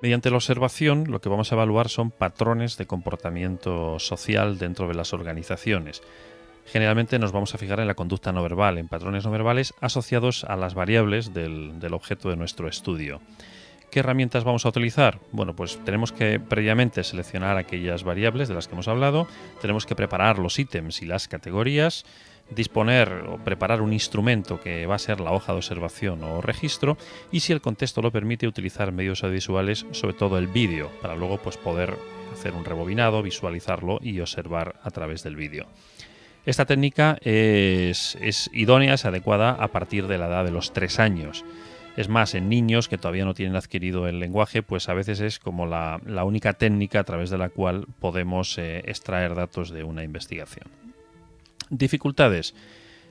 Mediante la observación, lo que vamos a evaluar son patrones de comportamiento social dentro de las organizaciones. Generalmente nos vamos a fijar en la conducta no verbal, en patrones no verbales asociados a las variables del objeto de nuestro estudio. ¿Qué herramientas vamos a utilizar? Bueno, pues tenemos que previamente seleccionar aquellas variables de las que hemos hablado, tenemos que preparar los ítems y las categorías, disponer o preparar un instrumento que va a ser la hoja de observación o registro y, si el contexto lo permite, utilizar medios audiovisuales, sobre todo el vídeo, para luego pues poder hacer un rebobinado, visualizarlo y observar a través del vídeo. Esta técnica es idónea, es adecuada a partir de la edad de los 3 años. Es más, en niños que todavía no tienen adquirido el lenguaje, pues a veces es como la única técnica a través de la cual podemos extraer datos de una investigación. Dificultades.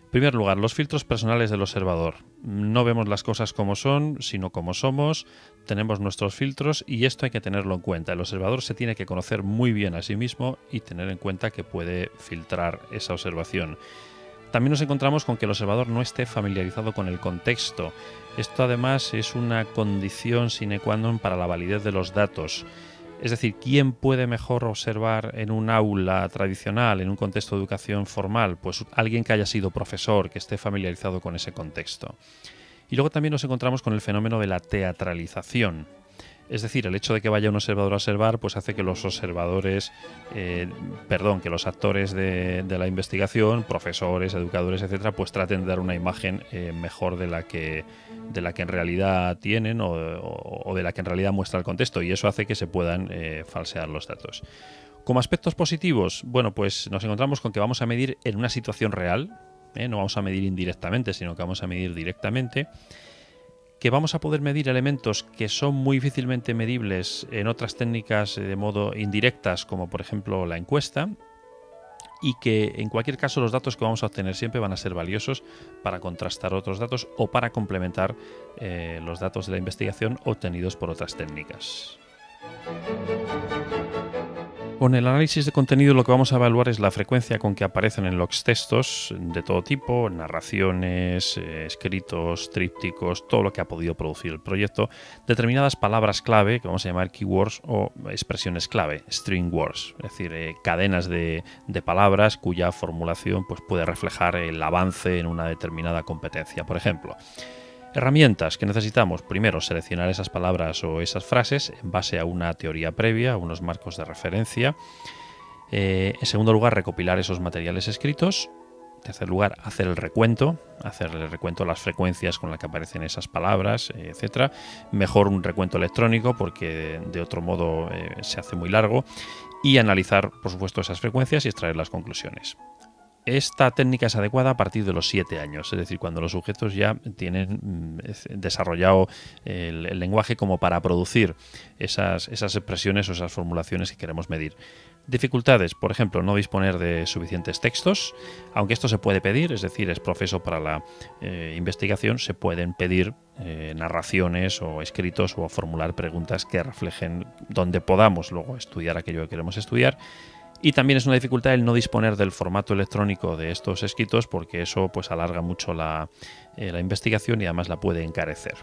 En primer lugar, los filtros personales del observador. No vemos las cosas como son, sino como somos. Tenemos nuestros filtros y esto hay que tenerlo en cuenta. El observador se tiene que conocer muy bien a sí mismo y tener en cuenta que puede filtrar esa observación. También nos encontramos con que el observador no esté familiarizado con el contexto. Esto además es una condición sine qua non para la validez de los datos. Es decir, ¿quién puede mejor observar en un aula tradicional, en un contexto de educación formal? Pues alguien que haya sido profesor, que esté familiarizado con ese contexto. Y luego también nos encontramos con el fenómeno de la teatralización. Es decir, el hecho de que vaya un observador a observar, pues hace que los observadores, que los actores de la investigación, profesores, educadores, etcétera, pues traten de dar una imagen mejor de la que en realidad tienen o de la que en realidad muestra el contexto, y eso hace que se puedan falsear los datos. Como aspectos positivos, bueno, pues nos encontramos con que vamos a medir en una situación real, no vamos a medir indirectamente, sino que vamos a medir directamente, que vamos a poder medir elementos que son muy difícilmente medibles en otras técnicas de modo indirectas, como por ejemplo la encuesta, y que en cualquier caso los datos que vamos a obtener siempre van a ser valiosos para contrastar otros datos o para complementar los datos de la investigación obtenidos por otras técnicas. Con el análisis de contenido lo que vamos a evaluar es la frecuencia con que aparecen en los textos de todo tipo, narraciones, escritos, trípticos, todo lo que ha podido producir el proyecto, determinadas palabras clave, que vamos a llamar keywords, o expresiones clave, string words, es decir, cadenas de palabras cuya formulación pues, puede reflejar el avance en una determinada competencia, por ejemplo. Herramientas que necesitamos. Primero, seleccionar esas palabras o esas frases en base a una teoría previa, a unos marcos de referencia. En segundo lugar, recopilar esos materiales escritos. En tercer lugar, hacer el recuento de las frecuencias con las que aparecen esas palabras, etcétera. Mejor un recuento electrónico porque de otro modo se hace muy largo. Y analizar, por supuesto, esas frecuencias y extraer las conclusiones. Esta técnica es adecuada a partir de los 7 años, es decir, cuando los sujetos ya tienen desarrollado el lenguaje como para producir esas expresiones o esas formulaciones que queremos medir. Dificultades, por ejemplo, no disponer de suficientes textos, aunque esto se puede pedir, es decir, es profeso para la investigación, se pueden pedir narraciones o escritos o formular preguntas que reflejen donde podamos luego estudiar aquello que queremos estudiar. Y también es una dificultad el no disponer del formato electrónico de estos escritos, porque eso pues alarga mucho la investigación y además la puede encarecer.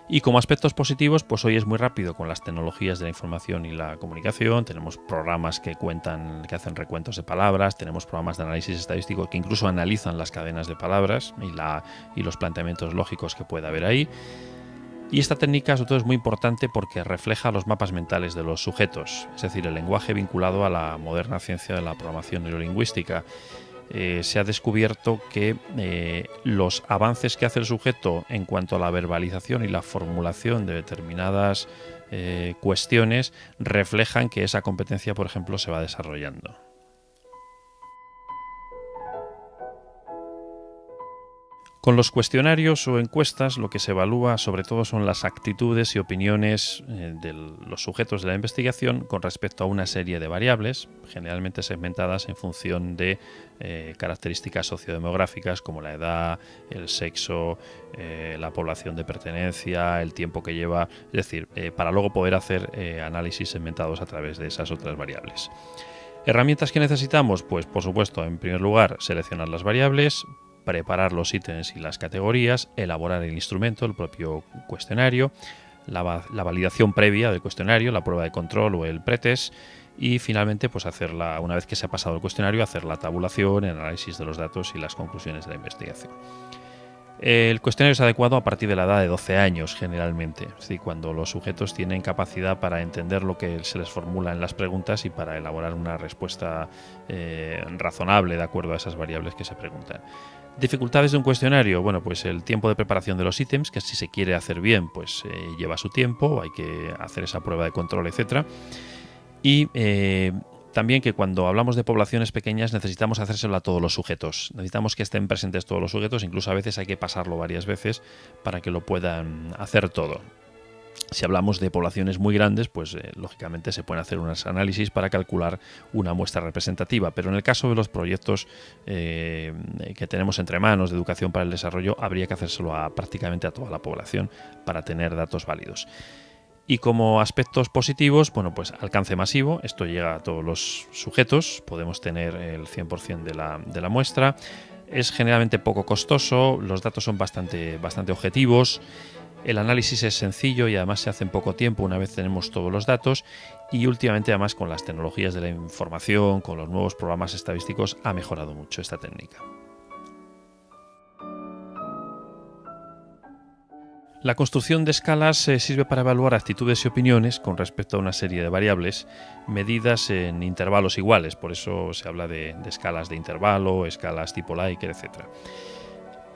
Y como aspectos positivos, pues hoy es muy rápido con las tecnologías de la información y la comunicación. Tenemos programas que hacen recuentos de palabras, tenemos programas de análisis estadístico que incluso analizan las cadenas de palabras y los planteamientos lógicos que pueda haber ahí. Y esta técnica sobre todo es muy importante porque refleja los mapas mentales de los sujetos, es decir, el lenguaje vinculado a la moderna ciencia de la programación neurolingüística. Se ha descubierto que los avances que hace el sujeto en cuanto a la verbalización y la formulación de determinadas cuestiones reflejan que esa competencia, por ejemplo, se va desarrollando. Con los cuestionarios o encuestas lo que se evalúa sobre todo son las actitudes y opiniones de los sujetos de la investigación con respecto a una serie de variables, generalmente segmentadas en función de características sociodemográficas como la edad, el sexo, la población de pertenencia, el tiempo que lleva, es decir, para luego poder hacer análisis segmentados a través de esas otras variables. ¿Herramientas que necesitamos? Pues por supuesto, en primer lugar, seleccionar las variables, preparar los ítems y las categorías, elaborar el instrumento, el propio cuestionario, la validación previa del cuestionario, la prueba de control o el pretest, y finalmente pues una vez que se ha pasado el cuestionario, hacer la tabulación, el análisis de los datos y las conclusiones de la investigación. El cuestionario es adecuado a partir de la edad de 12 años generalmente, es decir, cuando los sujetos tienen capacidad para entender lo que se les formula en las preguntas y para elaborar una respuesta razonable de acuerdo a esas variables que se preguntan. ¿Dificultades de un cuestionario? Bueno, pues el tiempo de preparación de los ítems, que si se quiere hacer bien, pues lleva su tiempo, hay que hacer esa prueba de control, etcétera. Y también que cuando hablamos de poblaciones pequeñas necesitamos hacérselo a todos los sujetos. Necesitamos que estén presentes todos los sujetos, incluso a veces hay que pasarlo varias veces para que lo puedan hacer todo. Si hablamos de poblaciones muy grandes, pues lógicamente se pueden hacer unos análisis para calcular una muestra representativa, pero en el caso de los proyectos que tenemos entre manos de educación para el desarrollo, habría que hacérselo prácticamente a toda la población para tener datos válidos. Y como aspectos positivos, bueno, pues alcance masivo, esto llega a todos los sujetos, podemos tener el 100% de la muestra, es generalmente poco costoso, los datos son bastante objetivos, el análisis es sencillo y además se hace en poco tiempo una vez tenemos todos los datos, y últimamente además con las tecnologías de la información, con los nuevos programas estadísticos, ha mejorado mucho esta técnica. La construcción de escalas sirve para evaluar actitudes y opiniones con respecto a una serie de variables medidas en intervalos iguales, por eso se habla de escalas de intervalo, escalas tipo Likert, etc.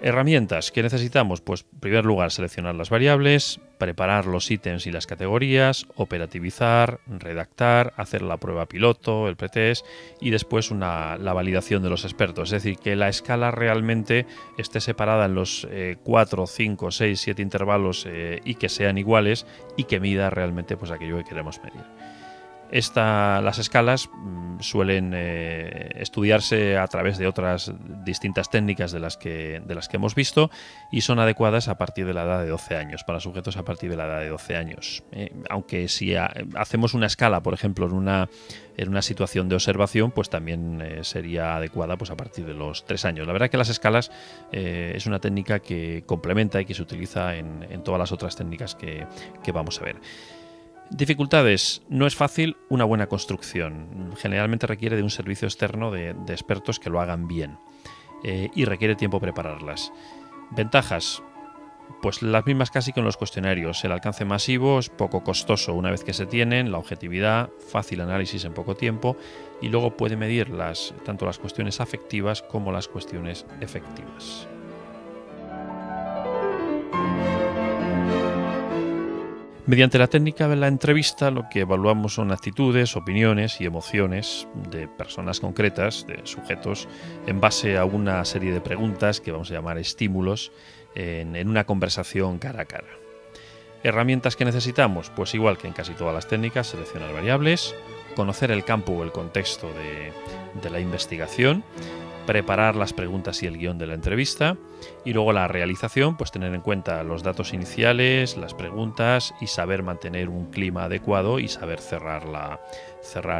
Herramientas que necesitamos, pues en primer lugar seleccionar las variables, preparar los ítems y las categorías, operativizar, redactar, hacer la prueba piloto, el pretest y después la validación de los expertos. Es decir, que la escala realmente esté separada en los 4, 5, 6, 7 intervalos y que sean iguales y que mida realmente pues aquello que queremos medir. Las escalas suelen estudiarse a través de otras distintas técnicas de las que hemos visto y son adecuadas a partir de la edad de 12 años, para sujetos a partir de la edad de 12 años. Aunque si hacemos una escala, por ejemplo, en una situación de observación, pues también sería adecuada pues a partir de los 3 años. La verdad que las escalas es una técnica que complementa y que se utiliza en todas las otras técnicas que vamos a ver. Dificultades. No es fácil una buena construcción. Generalmente requiere de un servicio externo de expertos que lo hagan bien y requiere tiempo prepararlas. Ventajas. Pues las mismas casi que en los cuestionarios. El alcance masivo es poco costoso una vez que se tienen, la objetividad, fácil análisis en poco tiempo y luego puede medir tanto las cuestiones afectivas como las cuestiones efectivas. Mediante la técnica de la entrevista lo que evaluamos son actitudes, opiniones y emociones de personas concretas, de sujetos, en base a una serie de preguntas que vamos a llamar estímulos en una conversación cara a cara. ¿Herramientas que necesitamos? Pues igual que en casi todas las técnicas, seleccionar variables, conocer el campo o el contexto de la investigación, preparar las preguntas y el guión de la entrevista y luego la realización, pues tener en cuenta los datos iniciales, las preguntas y saber mantener un clima adecuado y saber cerrar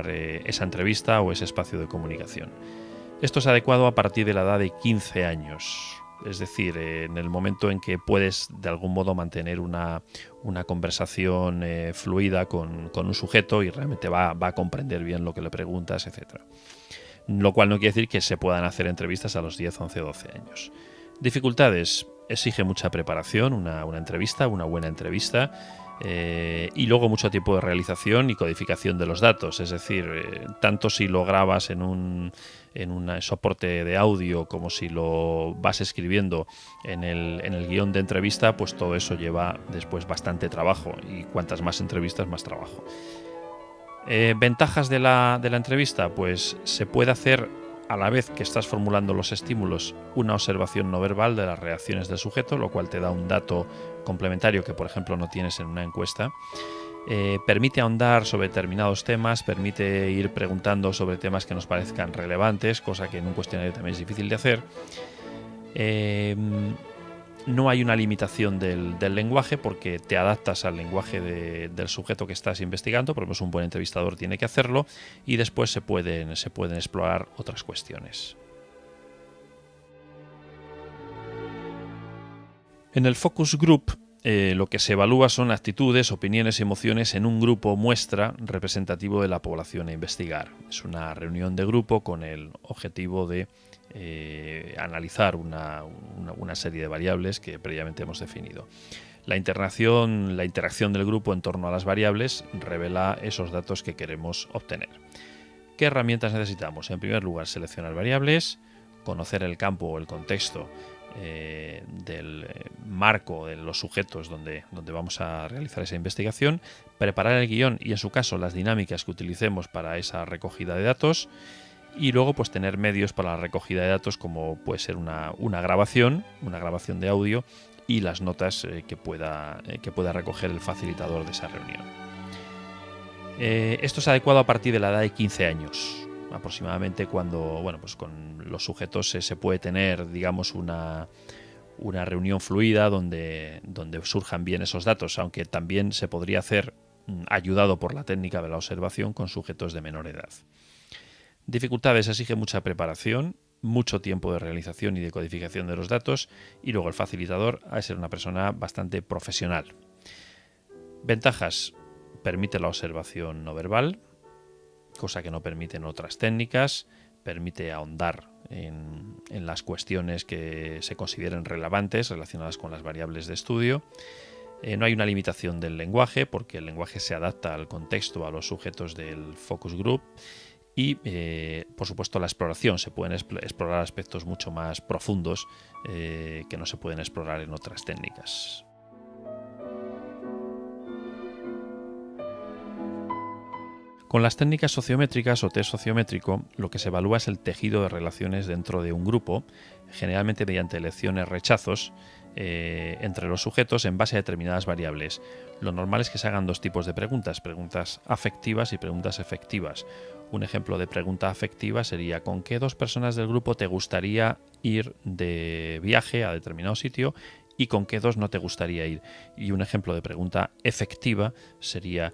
esa entrevista o ese espacio de comunicación. Esto es adecuado a partir de la edad de 15 años, es decir, en el momento en que puedes de algún modo mantener una conversación fluida con un sujeto y realmente va a comprender bien lo que le preguntas, etcétera. Lo cual no quiere decir que se puedan hacer entrevistas a los 10, 11, 12 años. Dificultades. Exige mucha preparación, una entrevista, una buena entrevista, y luego mucho tiempo de realización y codificación de los datos. Es decir, tanto si lo grabas en un soporte de audio como si lo vas escribiendo en el guión de entrevista, pues todo eso lleva después bastante trabajo y cuantas más entrevistas, más trabajo. ¿Ventajas de la entrevista? Pues se puede hacer a la vez que estás formulando los estímulos una observación no verbal de las reacciones del sujeto, lo cual te da un dato complementario que por ejemplo no tienes en una encuesta. Permite ahondar sobre determinados temas, permite ir preguntando sobre temas que nos parezcan relevantes, cosa que en un cuestionario también es difícil de hacer. No hay una limitación del lenguaje porque te adaptas al lenguaje del sujeto que estás investigando, por ejemplo, un buen entrevistador tiene que hacerlo y después se pueden explorar otras cuestiones. En el focus group lo que se evalúa son actitudes, opiniones y emociones en un grupo muestra representativo de la población a investigar. Es una reunión de grupo con el objetivo de analizar una serie de variables que previamente hemos definido. La interacción del grupo en torno a las variables revela esos datos que queremos obtener. ¿Qué herramientas necesitamos? En primer lugar, seleccionar variables, conocer el campo o el contexto del marco de los sujetos donde vamos a realizar esa investigación, preparar el guión y en su caso las dinámicas que utilicemos para esa recogida de datos y luego pues tener medios para la recogida de datos como puede ser una grabación de audio y las notas que pueda recoger el facilitador de esa reunión. Esto es adecuado a partir de la edad de 15 años. Aproximadamente cuando, pues con los sujetos se puede tener, digamos, una reunión fluida donde surjan bien esos datos, aunque también se podría hacer ayudado por la técnica de la observación con sujetos de menor edad. Dificultades: exige mucha preparación, mucho tiempo de realización y de codificación de los datos, y luego el facilitador ha de ser una persona bastante profesional. Ventajas: permite la observación no verbal, cosa que no permiten otras técnicas, permite ahondar en las cuestiones que se consideren relevantes relacionadas con las variables de estudio. No hay una limitación del lenguaje, porque el lenguaje se adapta al contexto, a los sujetos del focus group. Y, por supuesto, la exploración. Se pueden explorar aspectos mucho más profundos que no se pueden explorar en otras técnicas. Con las técnicas sociométricas o test sociométrico, lo que se evalúa es el tejido de relaciones dentro de un grupo, generalmente mediante elecciones-rechazos entre los sujetos en base a determinadas variables. Lo normal es que se hagan dos tipos de preguntas afectivas y preguntas efectivas. Un ejemplo de pregunta afectiva sería: ¿con qué dos personas del grupo te gustaría ir de viaje a determinado sitio? ¿Y con qué dos no te gustaría ir? Y un ejemplo de pregunta efectiva sería: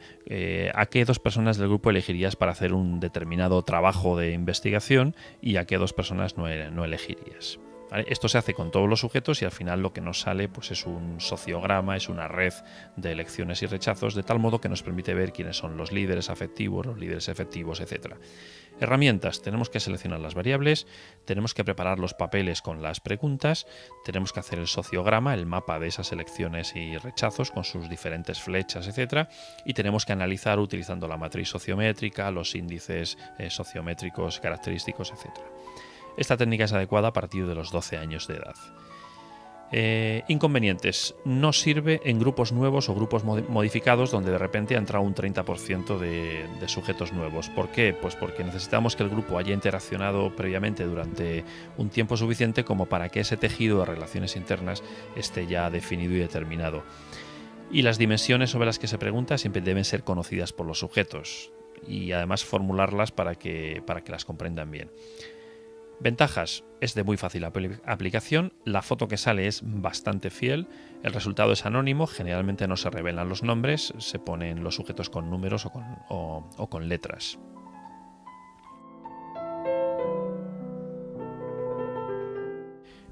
¿a qué dos personas del grupo elegirías para hacer un determinado trabajo de investigación y a qué dos personas no elegirías? ¿Vale? Esto se hace con todos los sujetos y al final lo que nos sale pues es un sociograma, es una red de elecciones y rechazos, de tal modo que nos permite ver quiénes son los líderes afectivos, los líderes efectivos, etc. Herramientas: tenemos que seleccionar las variables, tenemos que preparar los papeles con las preguntas, tenemos que hacer el sociograma, el mapa de esas elecciones y rechazos con sus diferentes flechas, etc. Y tenemos que analizar utilizando la matriz sociométrica, los índices sociométricos característicos, etc. Esta técnica es adecuada a partir de los 12 años de edad. Inconvenientes: no sirve en grupos nuevos o grupos modificados donde de repente ha entrado un 30% de sujetos nuevos. ¿Por qué? Pues porque necesitamos que el grupo haya interaccionado previamente durante un tiempo suficiente como para que ese tejido de relaciones internas esté ya definido y determinado. Y las dimensiones sobre las que se pregunta siempre deben ser conocidas por los sujetos y además formularlas para que las comprendan bien. Ventajas: es de muy fácil aplicación, la foto que sale es bastante fiel, el resultado es anónimo, generalmente no se revelan los nombres, se ponen los sujetos con números o con letras.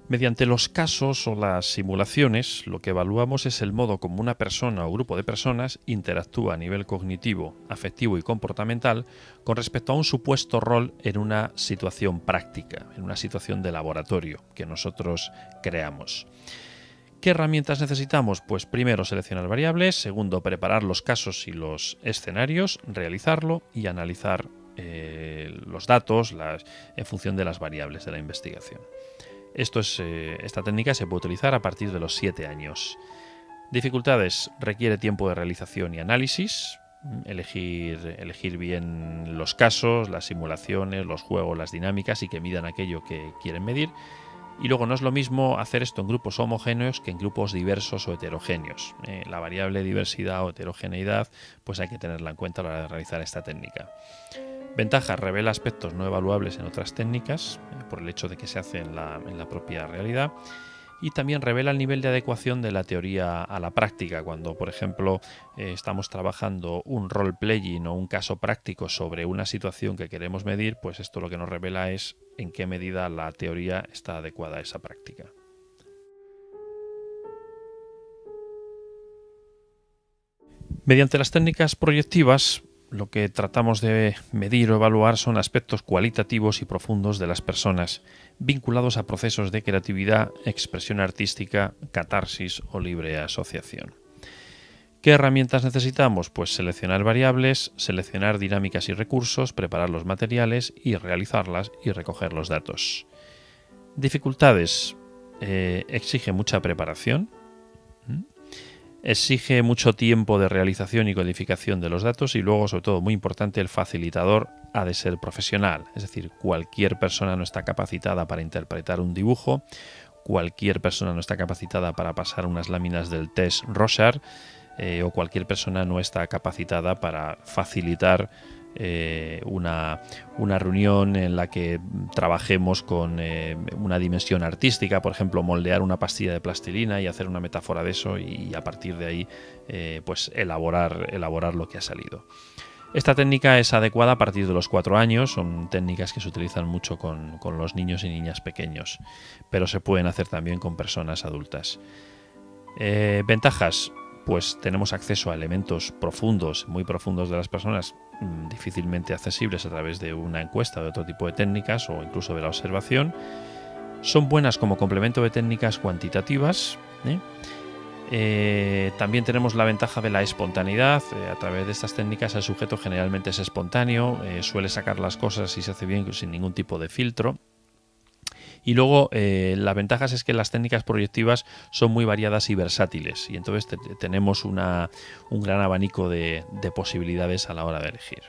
Mediante los casos o las simulaciones, lo que evaluamos es el modo como una persona o grupo de personas interactúa a nivel cognitivo, afectivo y comportamental con respecto a un supuesto rol en una situación práctica, en una situación de laboratorio que nosotros creamos. ¿Qué herramientas necesitamos? Pues primero, seleccionar variables, segundo, preparar los casos y los escenarios, realizarlo y analizar los datos en función de las variables de la investigación. Esta técnica se puede utilizar a partir de los 7 años. Dificultades: requiere tiempo de realización y análisis, elegir bien los casos, las simulaciones, los juegos, las dinámicas y que midan aquello que quieren medir. Y luego no es lo mismo hacer esto en grupos homogéneos que en grupos diversos o heterogéneos. La variable diversidad o heterogeneidad pues hay que tenerla en cuenta a la hora de realizar esta técnica. Ventajas: revela aspectos no evaluables en otras técnicas por el hecho de que se hace en la propia realidad, y también revela el nivel de adecuación de la teoría a la práctica. Cuando, por ejemplo, estamos trabajando un role-playing o un caso práctico sobre una situación que queremos medir, pues esto lo que nos revela es en qué medida la teoría está adecuada a esa práctica. Mediante las técnicas proyectivas, lo que tratamos de medir o evaluar son aspectos cualitativos y profundos de las personas, vinculados a procesos de creatividad, expresión artística, catarsis o libre asociación. ¿Qué herramientas necesitamos? Pues seleccionar variables, seleccionar dinámicas y recursos, preparar los materiales y realizarlas y recoger los datos. Dificultades. Exige mucha preparación. Exige mucho tiempo de realización y codificación de los datos y luego, sobre todo, muy importante, el facilitador ha de ser profesional. Es decir, cualquier persona no está capacitada para interpretar un dibujo, cualquier persona no está capacitada para pasar unas láminas del test Rorschach, o cualquier persona no está capacitada para facilitar una reunión en la que trabajemos con una dimensión artística, por ejemplo, moldear una pastilla de plastilina y hacer una metáfora de eso y a partir de ahí pues elaborar lo que ha salido. Esta técnica es adecuada a partir de los 4 años, son técnicas que se utilizan mucho con los niños y niñas pequeños, pero se pueden hacer también con personas adultas. Ventajas. Pues tenemos acceso a elementos profundos, muy profundos de las personas, difícilmente accesibles a través de una encuesta o de otro tipo de técnicas o incluso de la observación. Son buenas como complemento de técnicas cuantitativas. También tenemos la ventaja de la espontaneidad. A través de estas técnicas el sujeto generalmente es espontáneo, suele sacar las cosas y se hace bien sin ningún tipo de filtro. Y luego las ventajas es que las técnicas proyectivas son muy variadas y versátiles y entonces tenemos un gran abanico de posibilidades a la hora de elegir.